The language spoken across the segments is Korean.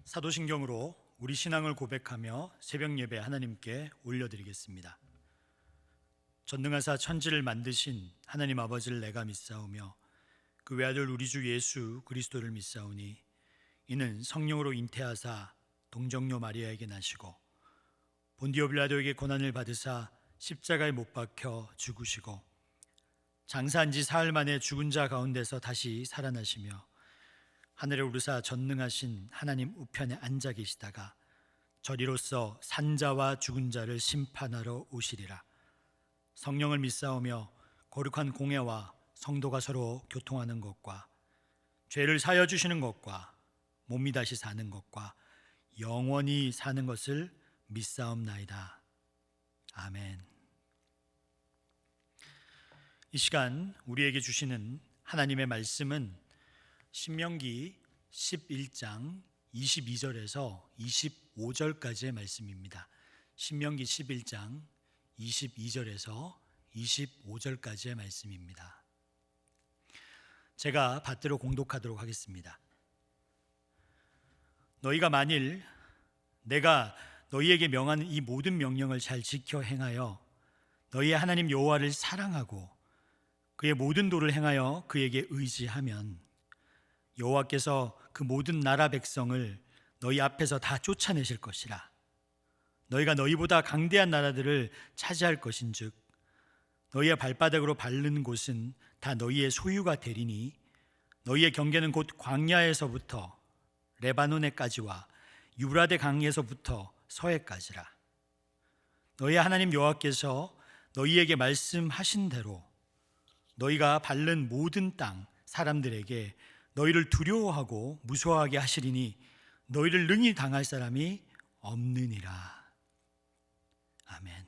사도신경으로 우리 신앙을 고백하며 새벽 예배 하나님께 올려드리겠습니다. 전능하사 천지를 만드신 하나님 아버지를 내가 믿사오며 그 외아들 우리 주 예수 그리스도를 믿사오니 이는 성령으로 잉태하사 동정녀 마리아에게 나시고 본디오 빌라도에게 고난을 받으사 십자가에 못 박혀 죽으시고 장사한 지 사흘 만에 죽은 자 가운데서 다시 살아나시며 하늘에 오르사 전능하신 하나님 우편에 앉아 계시다가 저리로서 산자와 죽은 자를 심판하러 오시리라. 성령을 믿사오며 거룩한 공회와 성도가 서로 교통하는 것과 죄를 사여 주시는 것과 몸이 다시 사는 것과 영원히 사는 것을 믿사옵나이다. 아멘. 이 시간 우리에게 주시는 하나님의 말씀은 신명기 11장 22절에서 25절까지의 말씀입니다. 신명기 11장 22절에서 25절까지의 말씀입니다. 제가 받들어 공독하도록 하겠습니다. 너희가 만일 내가 너희에게 명하는 이 모든 명령을 잘 지켜 행하여 너희의 하나님 여호와를 사랑하고 그의 모든 도를 행하여 그에게 의지하면 여호와께서 그 모든 나라 백성을 너희 앞에서 다 쫓아내실 것이라. 너희가 너희보다 강대한 나라들을 차지할 것인즉 너희의 발바닥으로 밟는 곳은 다 너희의 소유가 되리니 너희의 경계는 곧 광야에서부터 레바논에까지와 유브라데 강에서부터 서해까지라. 너희 하나님 여호와께서 너희에게 말씀하신 대로 너희가 밟는 모든 땅 사람들에게 너희를 두려워하고 무서워하게 하시리니 너희를 능히 당할 사람이 없느니라. 아멘.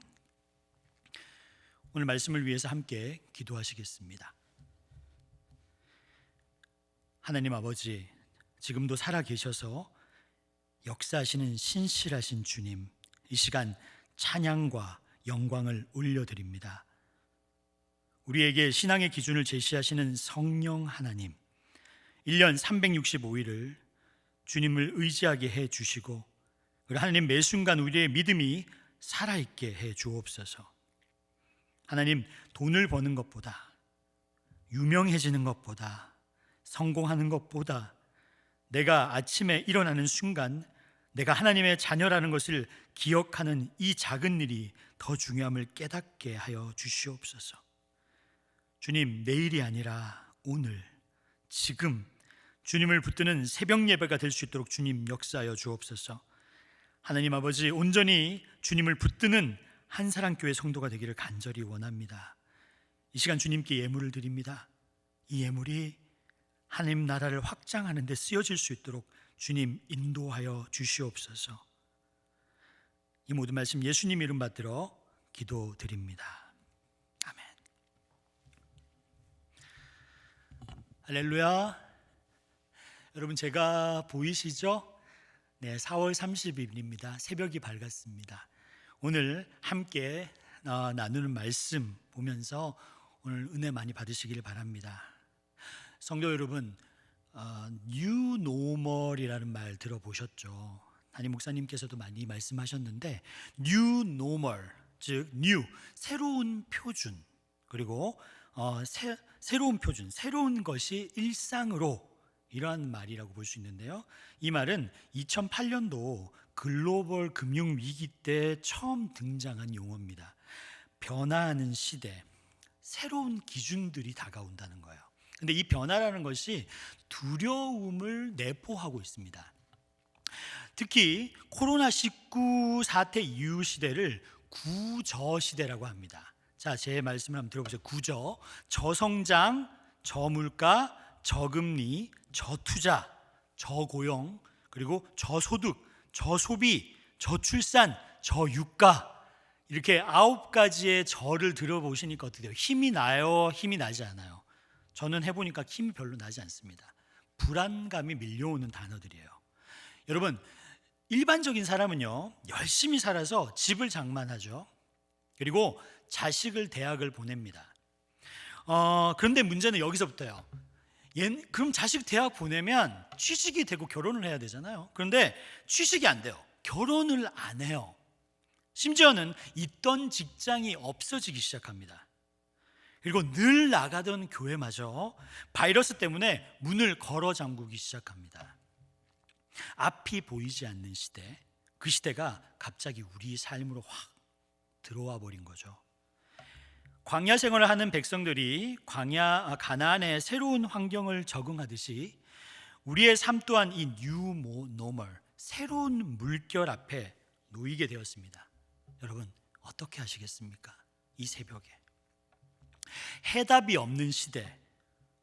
오늘 말씀을 위해서 함께 기도하시겠습니다. 하나님 아버지, 지금도 살아계셔서 역사하시는 신실하신 주님, 이 시간 찬양과 영광을 올려드립니다. 우리에게 신앙의 기준을 제시하시는 성령 하나님, 1년 365일을 주님을 의지하게 해 주시고 하나님 매 순간 우리의 믿음이 살아있게 해 주옵소서. 하나님, 돈을 버는 것보다, 유명해지는 것보다, 성공하는 것보다 내가 아침에 일어나는 순간 내가 하나님의 자녀라는 것을 기억하는 이 작은 일이 더 중요함을 깨닫게 하여 주시옵소서. 주님, 내일이 아니라 오늘, 지금 주님을 붙드는 새벽 예배가 될 수 있도록 주님 역사하여 주옵소서. 하나님 아버지, 온전히 주님을 붙드는 한사랑교회 성도가 되기를 간절히 원합니다. 이 시간 주님께 예물을 드립니다. 이 예물이 하나님 나라를 확장하는 데 쓰여질 수 있도록 주님 인도하여 주시옵소서. 이 모든 말씀 예수님 이름 받들어 기도드립니다. 아멘. 할렐루야. 여러분, 제가 보이시죠? 네, 4월 30일입니다. 새벽이 밝았습니다. 오늘 함께 나누는 말씀 보면서 오늘 은혜 많이 받으시길 바랍니다. 성도 여러분, New Normal이라는 말 들어보셨죠? 담임 목사님께서도 많이 말씀하셨는데 New Normal, 즉 New, 새로운 표준, 그리고 새로운 표준, 새로운 것이 일상으로, 이러한 말이라고 볼 수 있는데요. 이 말은 2008년도 글로벌 금융 위기 때 처음 등장한 용어입니다. 변화하는 시대, 새로운 기준들이 다가온다는 거예요. 근데 이 변화라는 것이 두려움을 내포하고 있습니다. 특히 코로나19 사태 이후 시대를 구저 시대라고 합니다. 자, 제 말씀을 한번 들어보세요. 구저, 저성장, 저물가, 저금리, 저투자, 저고용, 그리고 저소득, 저소비, 저출산, 저유가, 이렇게 9가지의 저를 들어보시니까 어떻게 돼요? 힘이 나요? 힘이 나지 않아요? 저는 해보니까 힘이 별로 나지 않습니다. 불안감이 밀려오는 단어들이에요. 여러분, 일반적인 사람은요, 열심히 살아서 집을 장만하죠. 그리고 자식을 대학을 보냅니다. 그런데 문제는 여기서부터요. 그럼 자식 대학 보내면 취직이 되고 결혼을 해야 되잖아요. 그런데 취직이 안 돼요. 결혼을 안 해요. 심지어는 있던 직장이 없어지기 시작합니다. 그리고 늘 나가던 교회마저 바이러스 때문에 문을 걸어 잠그기 시작합니다. 앞이 보이지 않는 시대, 그 시대가 갑자기 우리 삶으로 확 들어와 버린 거죠. 광야 생활을 하는 백성들이 가나안의 새로운 환경을 적응하듯이 우리의 삶 또한 이 뉴 노멀, 새로운 물결 앞에 놓이게 되었습니다. 여러분 어떻게 하시겠습니까? 이 새벽에 해답이 없는 시대.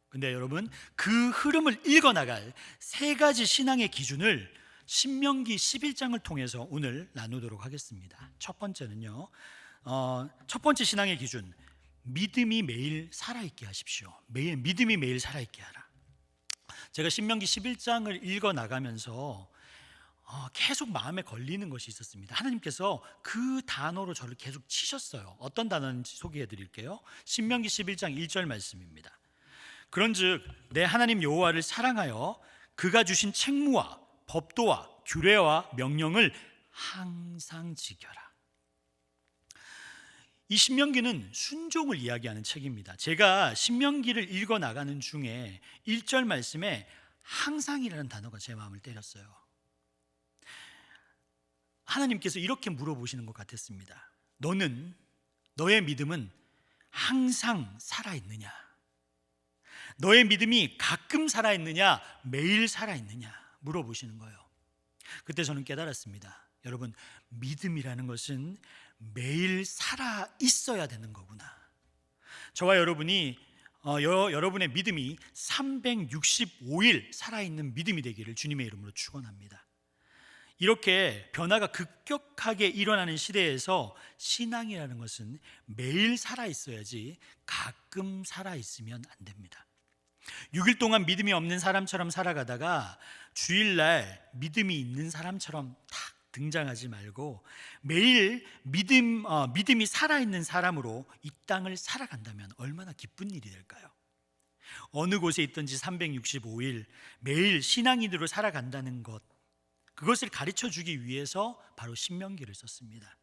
근데 여러분 그 흐름을 읽어나갈 세 가지 신앙의 기준을 신명기 11장을 통해서 오늘 나누도록 하겠습니다. 첫 번째는요, 첫 번째 신앙의 기준, 믿음이 매일 살아있게 하십시오. 믿음이 매일 살아있게 하라. 제가 신명기 11장을 읽어나가면서 계속 마음에 걸리는 것이 있었습니다. 하나님께서 그 단어로 저를 계속 치셨어요. 어떤 단어인지 소개해 드릴게요. 신명기 11장 1절 말씀입니다. 그런즉 내 하나님 여호와를 사랑하여 그가 주신 책무와 법도와 규례와 명령을 항상 지켜라. 이 신명기는 순종을 이야기하는 책입니다. 제가 신명기를 읽어 나가는 중에 1절 말씀에 항상이라는 단어가 제 마음을 때렸어요. 하나님께서 이렇게 물어보시는 것 같았습니다. 너의 믿음은 항상 살아있느냐? 너의 믿음이 가끔 살아있느냐? 매일 살아있느냐? 물어보시는 거예요. 그때 저는 깨달았습니다. 여러분, 믿음이라는 것은 매일 살아있어야 되는 거구나. 저와 여러분이 여러분의 믿음이 365일 살아있는 믿음이 되기를 주님의 이름으로 축원합니다. 이렇게 변화가 급격하게 일어나는 시대에서 신앙이라는 것은 매일 살아있어야지 가끔 살아있으면 안 됩니다. 6일 동안 믿음이 없는 사람처럼 살아가다가 주일날 믿음이 있는 사람처럼 탁 등장하지 말고 매일 믿음이 살아있는 사람으로 이 땅을 살아간다면 얼마나 기쁜 일이 될까요? 어느 곳에 있든지 365일 매일 신앙인으로 살아간다는 것, 그것을 가르쳐 주기 위해서 바로 신명기를 썼습니다.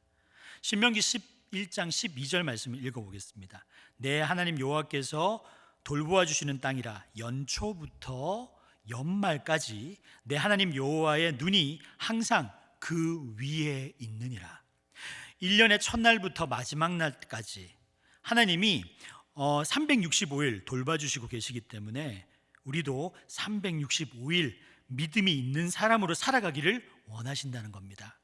신명기 11장 12절 말씀을 읽어보겠습니다. 내 하나님 여호와께서 돌보아 주시는 땅이라 연초부터 연말까지 내 하나님 여호와의 눈이 항상 그 위에 있느니라. 1년의 첫날부터 마지막 날까지 하나님이 365일 돌봐주시고 계시기 때문에 우리도 365일 믿음이 있는 사람으로 살아가기를 원하신다는 겁니다.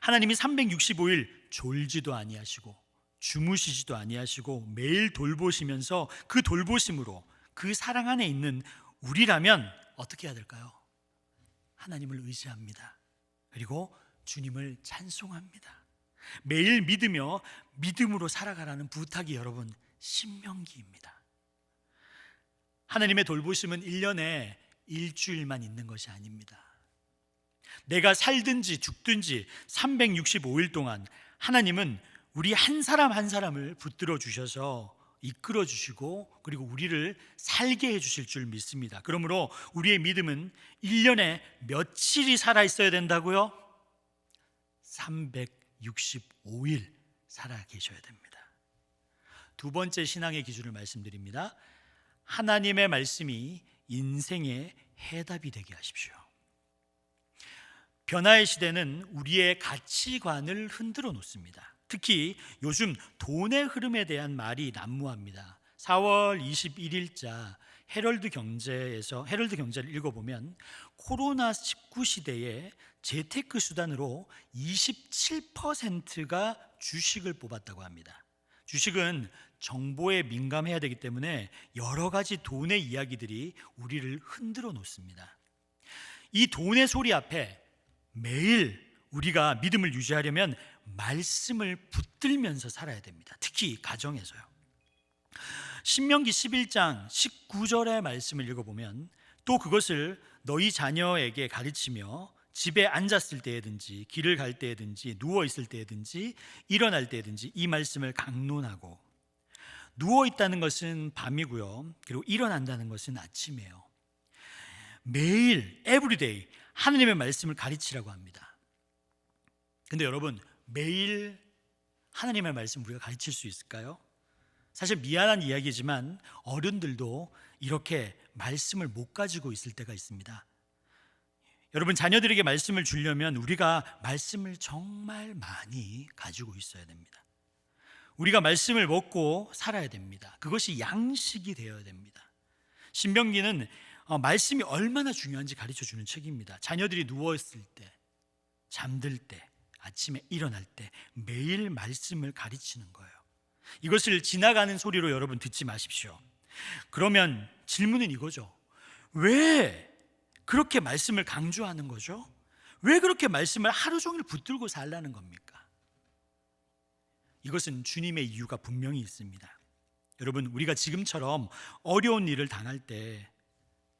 하나님이 365일 졸지도 아니하시고 주무시지도 아니하시고 매일 돌보시면서 그 돌보심으로 그 사랑 안에 있는 우리라면 어떻게 해야 될까요? 하나님을 의지합니다. 그리고 주님을 찬송합니다. 매일 믿으며 믿음으로 살아가라는 부탁이 여러분 신명기입니다. 하나님의 돌보심은 1년에 일주일만 있는 것이 아닙니다. 내가 살든지 죽든지 365일 동안 하나님은 우리 한 사람 한 사람을 붙들어 주셔서 이끌어 주시고 그리고 우리를 살게 해 주실 줄 믿습니다. 그러므로 우리의 믿음은 1년에 며칠이 살아 있어야 된다고요? 365일 살아 계셔야 됩니다. 두 번째 신앙의 기준을 말씀드립니다. 하나님의 말씀이 인생의 해답이 되게 하십시오. 변화의 시대는 우리의 가치관을 흔들어 놓습니다. 특히 요즘 돈의 흐름에 대한 말이 난무합니다. 4월 21일자 헤럴드 경제를 읽어보면 코로나19 시대에 재테크 수단으로 27%가 주식을 뽑았다고 합니다. 주식은 정보에 민감해야 되기 때문에 여러 가지 돈의 이야기들이 우리를 흔들어 놓습니다. 이 돈의 소리 앞에 매일 우리가 믿음을 유지하려면 말씀을 붙들면서 살아야 됩니다. 특히 가정에서요. 신명기 11장 19절의 말씀을 읽어보면 또 그것을 너희 자녀에게 가르치며 집에 앉았을 때든지 길을 갈 때든지 누워 있을 때든지 일어날 때든지 이 말씀을 강론하고 누워 있다는 것은 밤이고요. 그리고 일어난다는 것은 아침이에요. 매일 에브리데이 하나님의 말씀을 가르치라고 합니다. 근데 여러분, 매일 하나님의 말씀 우리가 가르칠 수 있을까요? 사실 미안한 이야기지만 어른들도 이렇게 말씀을 못 가지고 있을 때가 있습니다. 여러분, 자녀들에게 말씀을 주려면 우리가 말씀을 정말 많이 가지고 있어야 됩니다. 우리가 말씀을 먹고 살아야 됩니다. 그것이 양식이 되어야 됩니다. 신명기는 말씀이 얼마나 중요한지 가르쳐주는 책입니다. 자녀들이 누워있을 때, 잠들 때, 아침에 일어날 때 매일 말씀을 가르치는 거예요. 이것을 지나가는 소리로 여러분 듣지 마십시오. 그러면 질문은 이거죠. 왜 그렇게 말씀을 강조하는 거죠? 왜 그렇게 말씀을 하루 종일 붙들고 살라는 겁니까? 이것은 주님의 이유가 분명히 있습니다. 여러분, 우리가 지금처럼 어려운 일을 당할 때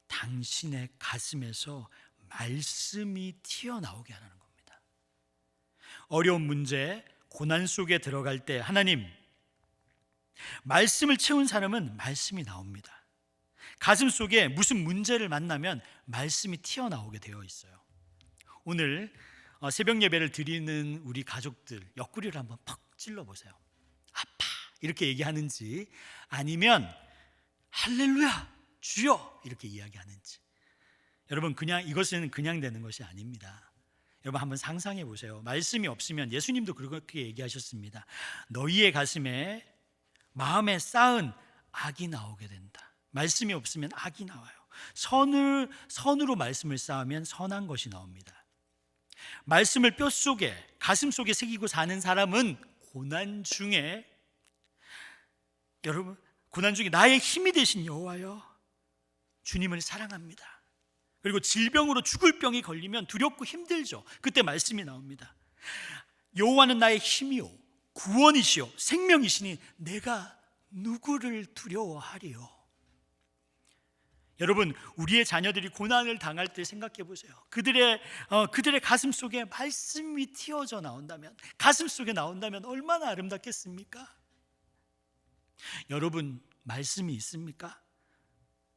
당신의 가슴에서 말씀이 튀어나오게 하라는 겁니다. 어려운 문제, 고난 속에 들어갈 때 하나님, 말씀을 채운 사람은 말씀이 나옵니다. 가슴 속에 무슨 문제를 만나면 말씀이 튀어나오게 되어 있어요. 오늘 새벽 예배를 드리는 우리 가족들 옆구리를 한번 퍽 찔러보세요. 아파 이렇게 얘기하는지 아니면 할렐루야 주여 이렇게 이야기하는지. 여러분, 그냥 이것은 그냥 되는 것이 아닙니다. 여러분, 한번 상상해 보세요. 말씀이 없으면 예수님도 그렇게 얘기하셨습니다. 너희의 가슴에 마음에 쌓은 악이 나오게 된다. 말씀이 없으면 악이 나와요. 선으로 말씀을 쌓으면 선한 것이 나옵니다. 말씀을 뼛속에, 가슴 속에 새기고 사는 사람은 고난 중에, 여러분, 고난 중에 나의 힘이 되신 여호와여, 주님을 사랑합니다. 그리고 질병으로 죽을 병이 걸리면 두렵고 힘들죠. 그때 말씀이 나옵니다. 여호와는 나의 힘이요 구원이시요 생명이시니 내가 누구를 두려워하리요. 여러분, 우리의 자녀들이 고난을 당할 때 생각해 보세요. 그들의 가슴 속에 말씀이 튀어져 나온다면, 가슴 속에 나온다면 얼마나 아름답겠습니까? 여러분, 말씀이 있습니까?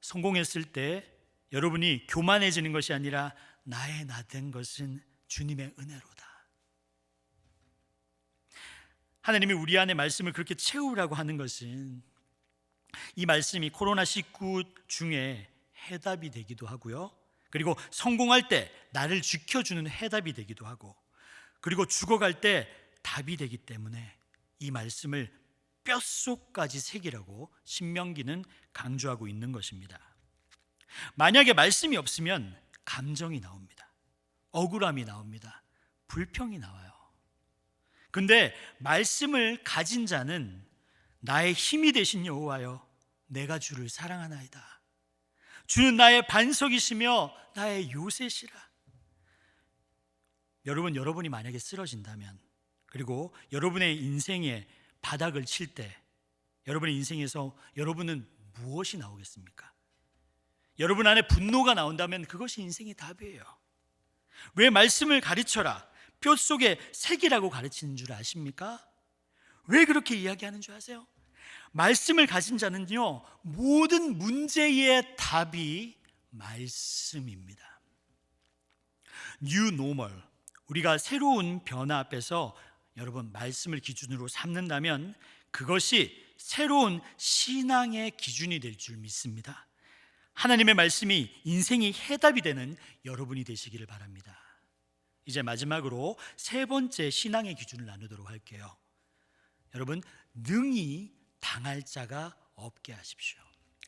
성공했을 때 여러분이 교만해지는 것이 아니라 나의 나 된 것은 주님의 은혜로다. 하나님이 우리 안에 말씀을 그렇게 채우라고 하는 것은 이 말씀이 코로나19 중에 해답이 되기도 하고요, 그리고 성공할 때 나를 지켜주는 해답이 되기도 하고, 그리고 죽어갈 때 답이 되기 때문에 이 말씀을 뼛속까지 새기라고 신명기는 강조하고 있는 것입니다. 만약에 말씀이 없으면 감정이 나옵니다. 억울함이 나옵니다. 불평이 나와요. 근데 말씀을 가진 자는 나의 힘이 되신 여호와여, 내가 주를 사랑하나이다. 주는 나의 반석이시며 나의 요새시라. 여러분이 만약에 쓰러진다면, 그리고 여러분의 인생에 바닥을 칠 때 여러분의 인생에서 여러분은 무엇이 나오겠습니까? 여러분 안에 분노가 나온다면 그것이 인생의 답이에요. 왜 말씀을 가르쳐라, 뼛속에 새기라고 가르치는 줄 아십니까? 왜 그렇게 이야기하는 줄 아세요? 말씀을 가진 자는요, 모든 문제의 답이 말씀입니다. New normal, 우리가 새로운 변화 앞에서 여러분 말씀을 기준으로 삼는다면 그것이 새로운 신앙의 기준이 될 줄 믿습니다. 하나님의 말씀이 인생의 해답이 되는 여러분이 되시기를 바랍니다. 이제 마지막으로 세 번째 신앙의 기준을 나누도록 할게요. 여러분, 능히 당할 자가 없게 하십시오.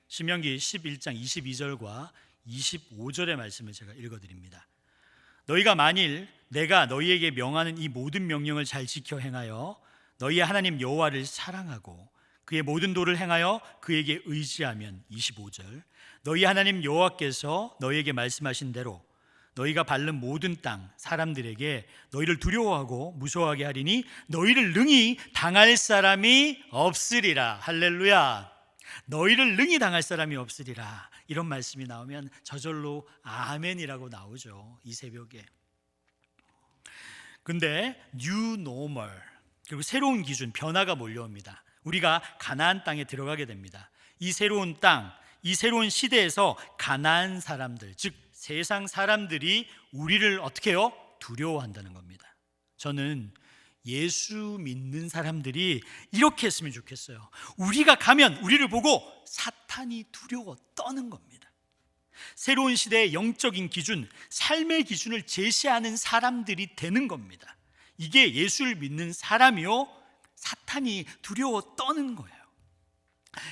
신명기 11장 22절과 25절의 말씀을 제가 읽어드립니다. 너희가 만일 내가 너희에게 명하는 이 모든 명령을 잘 지켜 행하여 너희의 하나님 여호와를 사랑하고 그의 모든 도를 행하여 그에게 의지하면, 25절, 너희 하나님 여호와께서 너희에게 말씀하신 대로 너희가 밟는 모든 땅 사람들에게 너희를 두려워하고 무서워하게 하리니 너희를 능히 당할 사람이 없으리라. 할렐루야. 너희를 능히 당할 사람이 없으리라. 이런 말씀이 나오면 저절로 아멘이라고 나오죠, 이 새벽에. 근데 New Normal, 그리고 새로운 기준, 변화가 몰려옵니다. 우리가 가나안 땅에 들어가게 됩니다. 이 새로운 땅, 이 새로운 시대에서 가나안 사람들, 즉 세상 사람들이 우리를 어떻게 해요? 두려워한다는 겁니다. 저는 예수 믿는 사람들이 이렇게 했으면 좋겠어요. 우리가 가면 우리를 보고 사탄이 두려워 떠는 겁니다. 새로운 시대의 영적인 기준, 삶의 기준을 제시하는 사람들이 되는 겁니다. 이게 예수를 믿는 사람이요, 사탄이 두려워 떠는 거예요.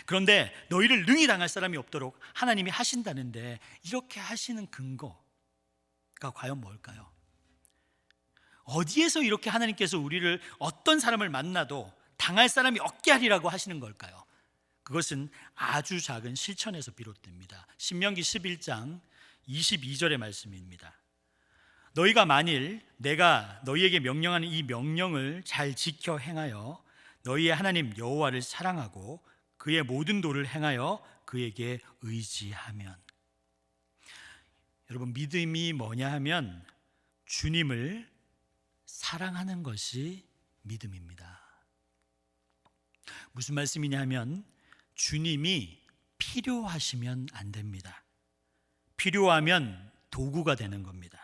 그런데 너희를 능히 당할 사람이 없도록 하나님이 하신다는데, 이렇게 하시는 근거가 과연 뭘까요? 어디에서 이렇게 하나님께서 우리를 어떤 사람을 만나도 당할 사람이 없게 하리라고 하시는 걸까요? 그것은 아주 작은 실천에서 비롯됩니다. 신명기 11장 22절의 말씀입니다. 너희가 만일 내가 너희에게 명령하는 이 명령을 잘 지켜 행하여 너희의 하나님 여호와를 사랑하고 그의 모든 도를 행하여 그에게 의지하면. 여러분, 믿음이 뭐냐 하면 주님을 사랑하는 것이 믿음입니다. 무슨 말씀이냐 하면 주님이 필요하시면 안 됩니다. 필요하면 도구가 되는 겁니다.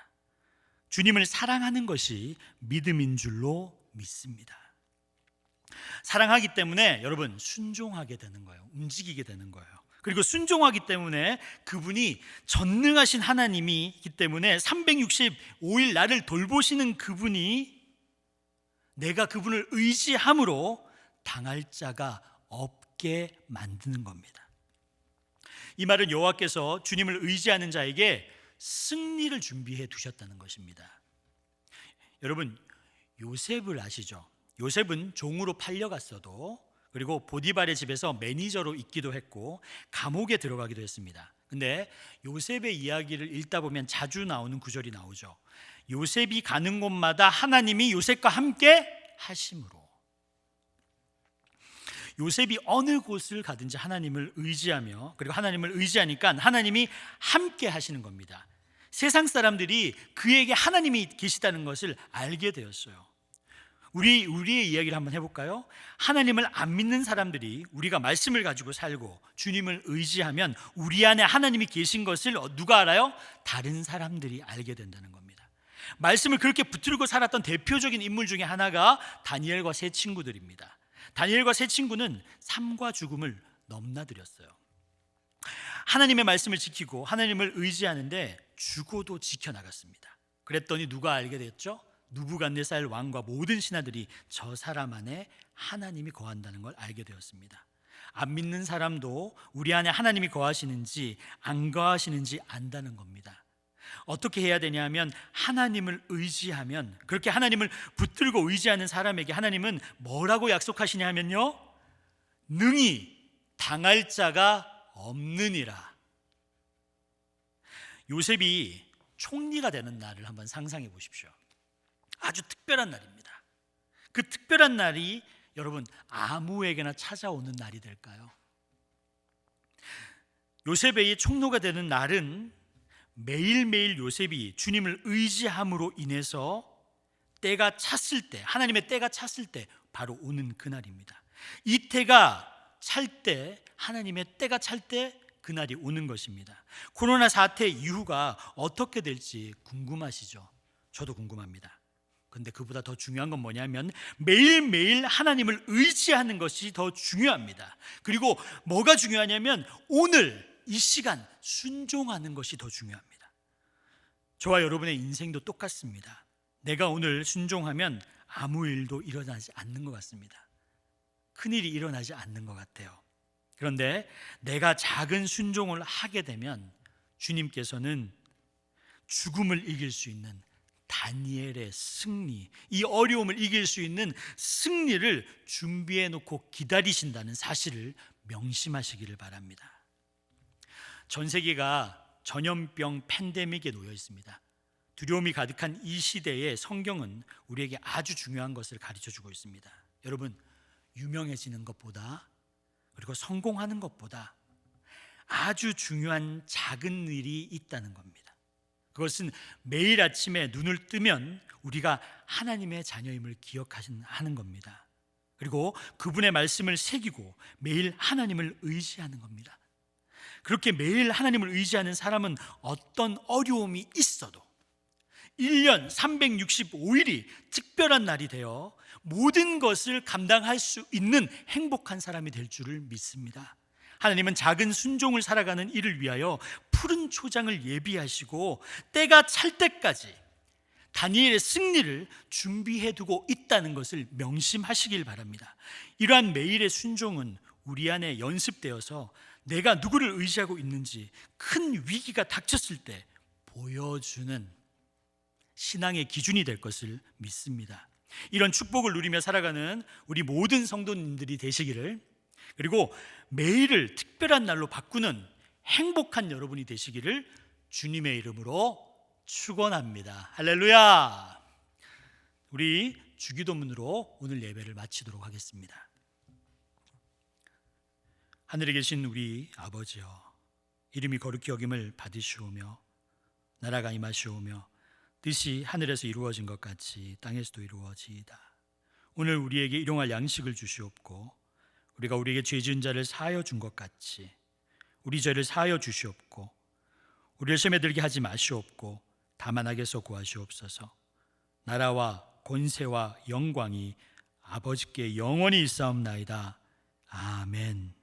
주님을 사랑하는 것이 믿음인 줄로 믿습니다. 사랑하기 때문에 여러분 순종하게 되는 거예요. 움직이게 되는 거예요. 그리고 순종하기 때문에 그분이 전능하신 하나님이기 때문에 365일 나를 돌보시는 그분이, 내가 그분을 의지함으로 당할 자가 없게 만드는 겁니다. 이 말은 여호와께서 주님을 의지하는 자에게 승리를 준비해 두셨다는 것입니다. 여러분, 요셉을 아시죠? 요셉은 종으로 팔려갔어도, 그리고 보디발의 집에서 매니저로 있기도 했고 감옥에 들어가기도 했습니다. 근데 요셉의 이야기를 읽다 보면 자주 나오는 구절이 나오죠. 요셉이 가는 곳마다 하나님이 요셉과 함께 하심으로. 요셉이 어느 곳을 가든지 하나님을 의지하며, 그리고 하나님을 의지하니까 하나님이 함께 하시는 겁니다. 세상 사람들이 그에게 하나님이 계시다는 것을 알게 되었어요. 우리의 이야기를 한번 해볼까요? 하나님을 안 믿는 사람들이 우리가 말씀을 가지고 살고 주님을 의지하면 우리 안에 하나님이 계신 것을 누가 알아요? 다른 사람들이 알게 된다는 겁니다. 말씀을 그렇게 붙들고 살았던 대표적인 인물 중에 하나가 다니엘과 세 친구들입니다. 다니엘과 세 친구는 삶과 죽음을 넘나들였어요. 하나님의 말씀을 지키고 하나님을 의지하는데 죽어도 지켜나갔습니다. 그랬더니 누가 알게 됐죠? 느부갓네살 왕과 모든 신하들이 저 사람 안에 하나님이 거한다는 걸 알게 되었습니다. 안 믿는 사람도 우리 안에 하나님이 거하시는지 안 거하시는지 안다는 겁니다. 어떻게 해야 되냐면 하나님을 의지하면, 그렇게 하나님을 붙들고 의지하는 사람에게 하나님은 뭐라고 약속하시냐 하면요, 능히 당할 자가 없느니라. 요셉이 총리가 되는 날을 한번 상상해 보십시오. 아주 특별한 날입니다. 그 특별한 날이 여러분 아무에게나 찾아오는 날이 될까요? 요셉의 총로가 되는 날은 매일매일 요셉이 주님을 의지함으로 인해서 때가 찼을 때, 하나님의 때가 찼을 때 바로 오는 그날입니다. 이 때가 찰 때, 하나님의 때가 찰 때 그날이 오는 것입니다. 코로나 사태 이후가 어떻게 될지 궁금하시죠? 저도 궁금합니다. 근데 그보다 더 중요한 건 뭐냐면 매일매일 하나님을 의지하는 것이 더 중요합니다. 그리고 뭐가 중요하냐면 오늘 이 시간 순종하는 것이 더 중요합니다. 저와 여러분의 인생도 똑같습니다. 내가 오늘 순종하면 아무 일도 일어나지 않는 것 같습니다. 큰일이 일어나지 않는 것 같아요. 그런데 내가 작은 순종을 하게 되면 주님께서는 죽음을 이길 수 있는 다니엘의 승리, 이 어려움을 이길 수 있는 승리를 준비해 놓고 기다리신다는 사실을 명심하시기를 바랍니다. 전 세계가 전염병 팬데믹에 놓여 있습니다. 두려움이 가득한 이 시대에 성경은 우리에게 아주 중요한 것을 가르쳐주고 있습니다. 여러분, 유명해지는 것보다, 그리고 성공하는 것보다 아주 중요한 작은 일이 있다는 겁니다. 그것은 매일 아침에 눈을 뜨면 우리가 하나님의 자녀임을 기억하는 겁니다. 그리고 그분의 말씀을 새기고 매일 하나님을 의지하는 겁니다. 그렇게 매일 하나님을 의지하는 사람은 어떤 어려움이 있어도 1년 365일이 특별한 날이 되어 모든 것을 감당할 수 있는 행복한 사람이 될 줄을 믿습니다. 하나님은 작은 순종을 살아가는 이를 위하여 푸른 초장을 예비하시고 때가 찰 때까지 다니엘의 승리를 준비해 두고 있다는 것을 명심하시길 바랍니다. 이러한 매일의 순종은 우리 안에 연습되어서 내가 누구를 의지하고 있는지 큰 위기가 닥쳤을 때 보여주는 신앙의 기준이 될 것을 믿습니다. 이런 축복을 누리며 살아가는 우리 모든 성도님들이 되시기를, 그리고 매일을 특별한 날로 바꾸는 행복한 여러분이 되시기를 주님의 이름으로 축원합니다. 할렐루야. 우리 주기도문으로 오늘 예배를 마치도록 하겠습니다. 하늘에 계신 우리 아버지여, 이름이 거룩히 여김을 받으시오며 나라가 임하시오며 뜻이 하늘에서 이루어진 것 같이 땅에서도 이루어지이다. 오늘 우리에게 일용할 양식을 주시옵고 우리가 우리에게 죄 지은 자를 사하여 준 것 같이 우리 죄를 사하여 주시옵고 우리를 시험에 들게 하지 마시옵고 다만 악에서 구하시옵소서. 나라와 권세와 영광이 아버지께 영원히 있사옵나이다. 아멘.